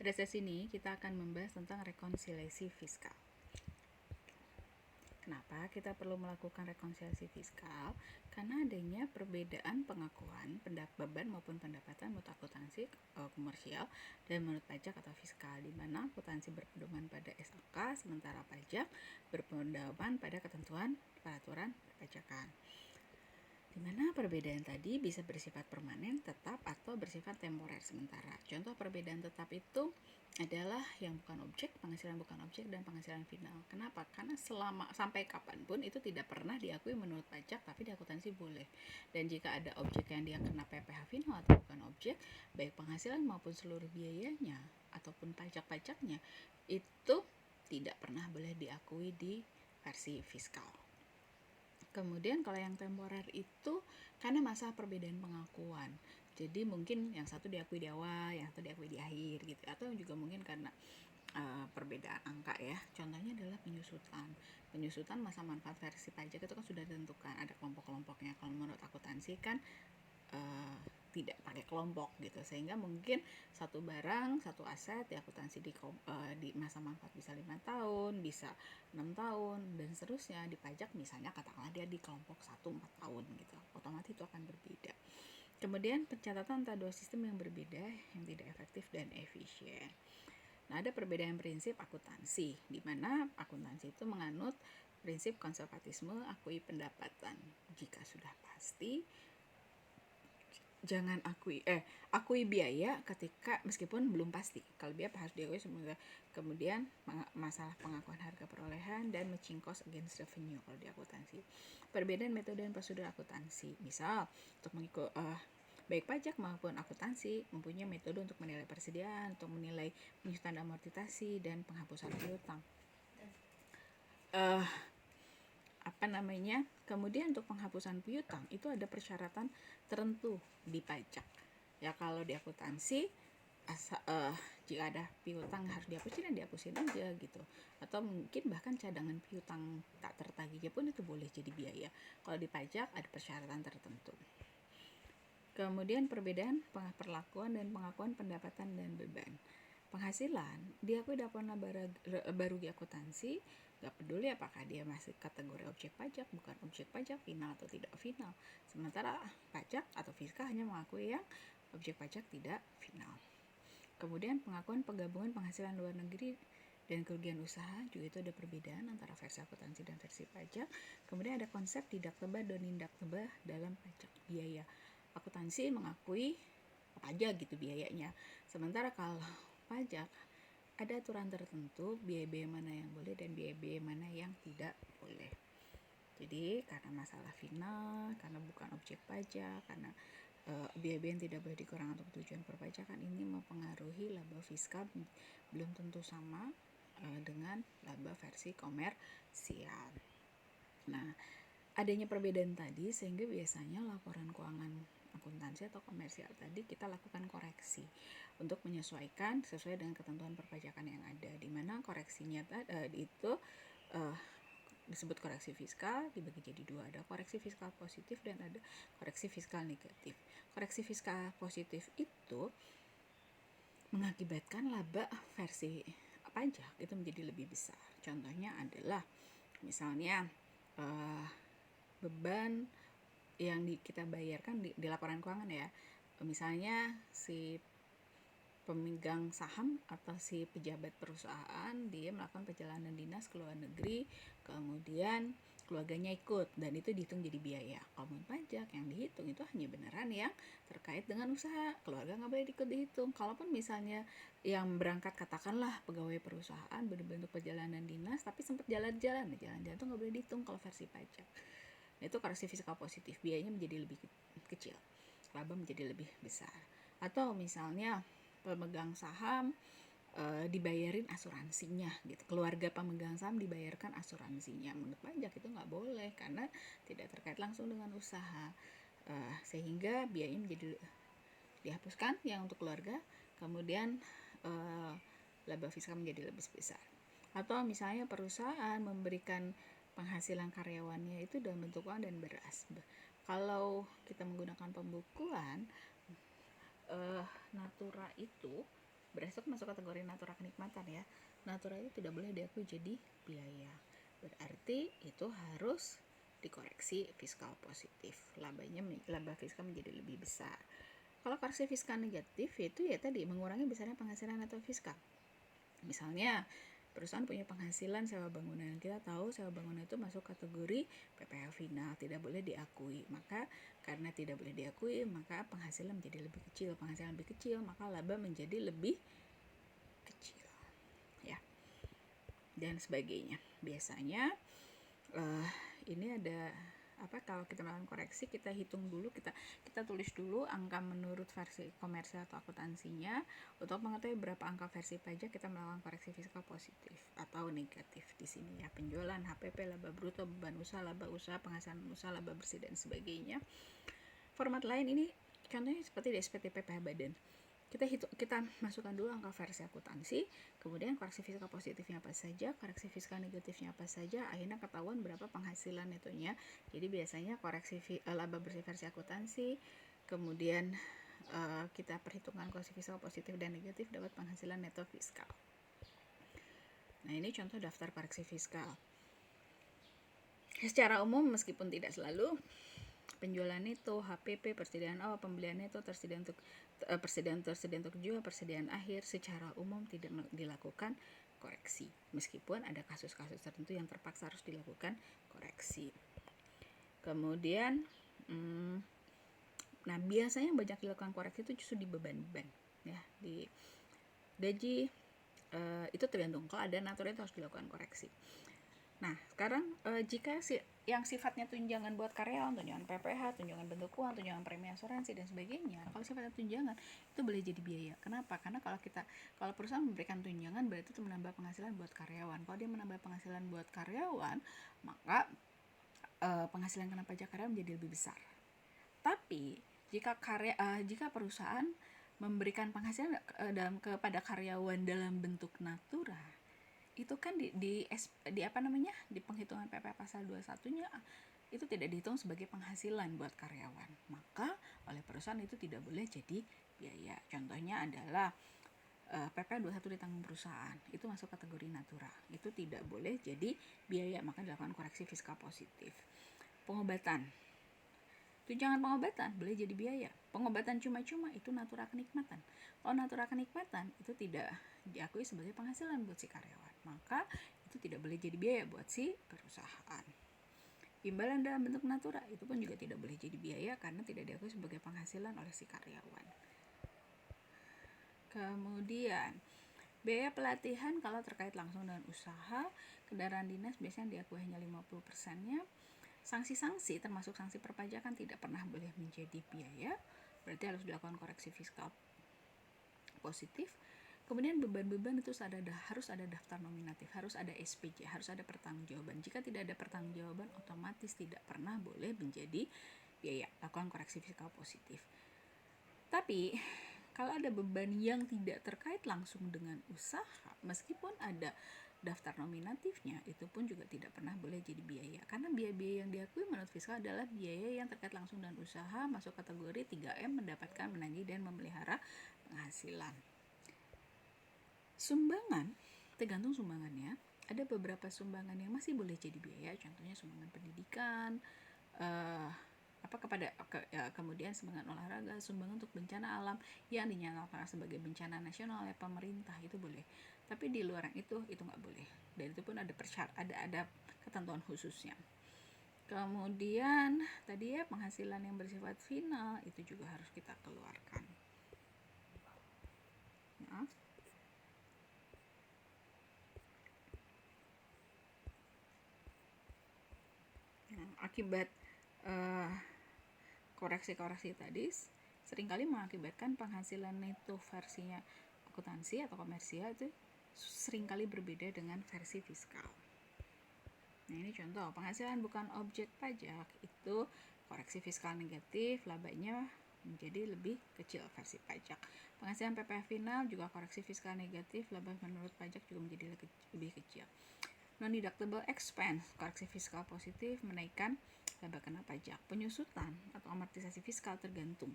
Pada sesi ini kita akan membahas tentang rekonsiliasi fiskal. Kenapa kita perlu melakukan rekonsiliasi fiskal? Karena adanya perbedaan pengakuan beban maupun pendapatan menurut akuntansi komersial dan menurut pajak atau fiskal, di mana akuntansi berpedoman pada SOK, sementara pajak berpedoman pada ketentuan peraturan perpajakan. Di mana perbedaan tadi bisa bersifat permanen, tetap, atau bersifat temporer sementara. Contoh perbedaan tetap itu adalah yang bukan objek, penghasilan bukan objek, dan penghasilan final. Kenapa? Karena sampai kapanpun itu tidak pernah diakui menurut pajak, tapi di akuntansi boleh. Dan jika ada objek yang dia kena PPh final atau bukan objek, baik penghasilan maupun seluruh biayanya ataupun pajak-pajaknya, itu tidak pernah boleh diakui di versi fiskal. Kemudian kalau yang temporer itu karena masa perbedaan pengakuan. Jadi mungkin yang satu diakui di awal, yang satu diakui di akhir gitu. Atau juga mungkin karena perbedaan angka ya. Contohnya adalah penyusutan. Penyusutan masa manfaat versi pajak itu kan sudah ditentukan, ada kelompok-kelompoknya. Kalau menurut akuntansi kan tidak pakai kelompok gitu, sehingga mungkin satu barang, satu aset di akuntansi di masa manfaat bisa 5 tahun, bisa 6 tahun, dan seterusnya. Di pajak misalnya katakanlah dia di kelompok 1 4 tahun gitu, otomatis itu akan berbeda. Kemudian pencatatan antara dua sistem yang berbeda yang tidak efektif dan efisien. Nah, ada perbedaan prinsip akuntansi, di mana akuntansi itu menganut prinsip konservatisme, akui pendapatan. Jika sudah pasti, jangan akui biaya ketika meskipun belum pasti. Kalau biaya harus diakui semuanya. Kemudian masalah pengakuan harga perolehan dan matching cost against revenue kalau di akuntansi. Perbedaan metode dan prosedur akuntansi. Misal untuk mengikut baik pajak maupun akuntansi mempunyai metode untuk menilai persediaan, untuk menilai penyusutan amortisasi dan penghapusan piutang. Kemudian untuk penghapusan piutang itu ada persyaratan tertentu di pajak. Ya kalau di akuntansi jika ada piutang harus dihapusin aja gitu. Atau mungkin bahkan cadangan piutang tak tertagihnya pun itu boleh jadi biaya. Kalau di pajak ada persyaratan tertentu. Kemudian perbedaan perlakuan dan pengakuan pendapatan dan beban. Penghasilan diakui dapat baru di akuntansi, gak peduli apakah dia masih kategori objek pajak, bukan objek pajak, final atau tidak final. Sementara pajak atau fiskal hanya mengakui yang objek pajak tidak final. Kemudian pengakuan penggabungan penghasilan luar negeri dan kerugian usaha juga itu ada perbedaan antara versi akuntansi dan versi pajak. Kemudian ada konsep didaktebah dan indaktebah dalam pajak biaya. Akuntansi mengakui apa aja gitu biayanya. Sementara kalau pajak ada aturan tertentu biaya-biaya mana yang boleh dan biaya-biaya mana yang tidak boleh. Jadi karena masalah final, karena bukan objek pajak, karena biaya-biaya yang tidak boleh dikurangkan untuk tujuan perpajakan, ini mempengaruhi laba fiskal belum tentu sama dengan laba versi komersial. Nah, adanya perbedaan tadi sehingga biasanya laporan keuangan akuntansi atau komersial tadi kita lakukan koreksi untuk menyesuaikan sesuai dengan ketentuan perpajakan yang ada, di mana koreksinya itu disebut koreksi fiskal, dibagi jadi dua, ada koreksi fiskal positif dan ada koreksi fiskal negatif. Koreksi fiskal positif itu mengakibatkan laba versi pajak itu menjadi lebih besar. Contohnya adalah misalnya beban yang kita bayarkan di laporan keuangan ya, misalnya si pemegang saham atau si pejabat perusahaan dia melakukan perjalanan dinas ke luar negeri, kemudian keluarganya ikut dan itu dihitung jadi biaya. Kalau pajak yang dihitung itu hanya beneran yang terkait dengan usaha, keluarga nggak boleh ikut dihitung. Kalaupun misalnya yang berangkat katakanlah pegawai perusahaan berbentuk perjalanan dinas tapi sempat jalan-jalan itu nggak boleh dihitung kalau versi pajak. Itu koreksi fiskal positif, biayanya menjadi lebih kecil, laba menjadi lebih besar. Atau misalnya pemegang saham dibayarin asuransinya gitu, keluarga pemegang saham dibayarkan asuransinya, menurut pajak itu nggak boleh karena tidak terkait langsung dengan usaha, sehingga biayanya menjadi dihapuskan yang untuk keluarga, kemudian laba fiskal menjadi lebih besar. Atau misalnya perusahaan memberikan penghasilan karyawannya itu dalam bentuk uang dan beras. Kalau kita menggunakan pembukuan natura itu Beras itu masuk kategori natura kenikmatan ya. Natura itu tidak boleh diakui jadi biaya. Berarti itu harus dikoreksi fiskal positif. Laba fiskal menjadi lebih besar. Kalau koreksi fiskal negatif itu ya tadi mengurangi besarnya penghasilan atau fiskal. Misalnya perusahaan punya penghasilan sewa bangunan, kita tahu sewa bangunan itu masuk kategori PPh final, tidak boleh diakui. Maka karena tidak boleh diakui, maka penghasilan menjadi lebih kecil. Penghasilan lebih kecil, maka laba menjadi lebih kecil, ya, dan sebagainya. Biasanya ini ada kalau kita melakukan koreksi, kita hitung dulu, kita tulis dulu angka menurut versi komersial atau akuntansinya untuk mengetahui berapa angka versi pajak kita melakukan koreksi fiskal positif atau negatif di sini ya. Penjualan, HPP, laba bruto, beban usaha, laba usaha, penghasilan usaha, laba bersih dan sebagainya. Format lain ini contohnya seperti di SPT PPh Badan. Kita masukkan dulu angka versi akuntansi, kemudian koreksi fiskal positifnya apa saja, koreksi fiskal negatifnya apa saja, akhirnya ketahuan berapa penghasilan itunya. Jadi biasanya koreksi laba bersih versi akuntansi, kemudian kita perhitungkan koreksi fiskal positif dan negatif, dapat penghasilan neto fiskal. Nah, ini contoh daftar koreksi fiskal. Secara umum meskipun tidak selalu, penjualan neto, HPP, persediaan awal, pembelian neto, persediaan untuk jual, persediaan akhir, secara umum tidak dilakukan koreksi. Meskipun ada kasus-kasus tertentu yang terpaksa harus dilakukan koreksi. Kemudian, nah biasanya banyak dilakukan koreksi itu justru di beban-beban, ya, di gaji. Itu tergantung, kalau ada natura itu harus dilakukan koreksi. Nah, sekarang jika yang sifatnya tunjangan buat karyawan, tunjangan PPh, tunjangan bentuk uang, tunjangan premi asuransi dan sebagainya, kalau sifatnya tunjangan itu boleh jadi biaya. Kenapa? Karena kalau perusahaan memberikan tunjangan berarti itu menambah penghasilan buat karyawan. Kalau dia menambah penghasilan buat karyawan, maka penghasilan kena pajak karyawan menjadi lebih besar. Tapi jika perusahaan memberikan penghasilan kepada karyawan dalam bentuk natura, itu kan di penghitungan PP pasal 21-nya itu tidak dihitung sebagai penghasilan buat karyawan. Maka oleh perusahaan itu tidak boleh jadi biaya. Contohnya adalah PP 21 ditanggung perusahaan, itu masuk kategori natura. Itu tidak boleh jadi biaya, maka dilakukan koreksi fiskal positif. Pengobatan, tunjangan pengobatan boleh jadi biaya. Pengobatan cuma-cuma itu natura kenikmatan. Kalau natura kenikmatan itu tidak diakui sebagai penghasilan buat si karyawan, maka itu tidak boleh jadi biaya buat si perusahaan. Imbalan dalam bentuk natura itu pun juga tidak boleh jadi biaya karena tidak diakui sebagai penghasilan oleh si karyawan. Kemudian biaya pelatihan kalau terkait langsung dengan usaha, kendaraan dinas biasanya diakui hanya 50%-nya. Sanksi-sanksi termasuk sanksi perpajakan tidak pernah boleh menjadi biaya, berarti harus dilakukan koreksi fiskal positif. Kemudian beban-beban itu harus ada daftar nominatif, harus ada SPJ, harus ada pertanggungjawaban. Jika tidak ada pertanggungjawaban, otomatis tidak pernah boleh menjadi biaya. Lakukan koreksi fiskal positif. Tapi kalau ada beban yang tidak terkait langsung dengan usaha, meskipun ada daftar nominatifnya, itu pun juga tidak pernah boleh jadi biaya. Karena biaya-biaya yang diakui menurut fiskal adalah biaya yang terkait langsung dengan usaha, masuk kategori 3M, mendapatkan, menagih, dan memelihara penghasilan. Sumbangan, tergantung sumbangannya. Ada beberapa sumbangan yang masih boleh jadi biaya, contohnya sumbangan pendidikan, kemudian sumbangan olahraga, sumbangan untuk bencana alam yang dinyatakan sebagai bencana nasional oleh pemerintah, itu boleh. Tapi di luar itu nggak boleh. Dan itu pun ada ketentuan khususnya. Kemudian tadi ya penghasilan yang bersifat final itu juga harus kita keluarkan. Akibat koreksi-koreksi tadi seringkali mengakibatkan penghasilan neto versinya akuntansi atau komersial itu seringkali berbeda dengan versi fiskal. Nah, ini contoh penghasilan bukan objek pajak itu koreksi fiskal negatif, labanya menjadi lebih kecil versi pajak. Penghasilan PPh final juga koreksi fiskal negatif, laba menurut pajak juga menjadi lebih kecil. Non-deductible expense, koreksi fiskal positif menaikkan laba kena pajak. Penyusutan atau amortisasi fiskal tergantung.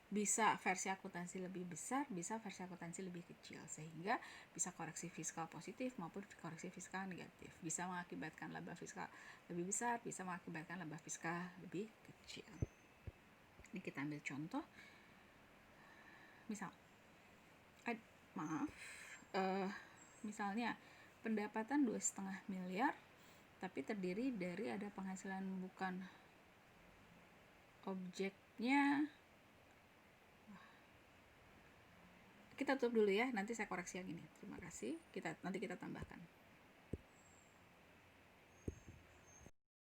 Bisa versi akuntansi lebih besar, bisa versi akuntansi lebih kecil, sehingga bisa koreksi fiskal positif maupun koreksi fiskal negatif. Bisa mengakibatkan laba fiskal lebih besar, bisa mengakibatkan laba fiskal lebih kecil. Ini kita ambil contoh. Misal, misalnya pendapatan 2,5 miliar tapi terdiri dari ada penghasilan bukan objeknya. Kita tutup dulu ya, nanti saya koreksi yang ini. Terima kasih. Nanti kita tambahkan.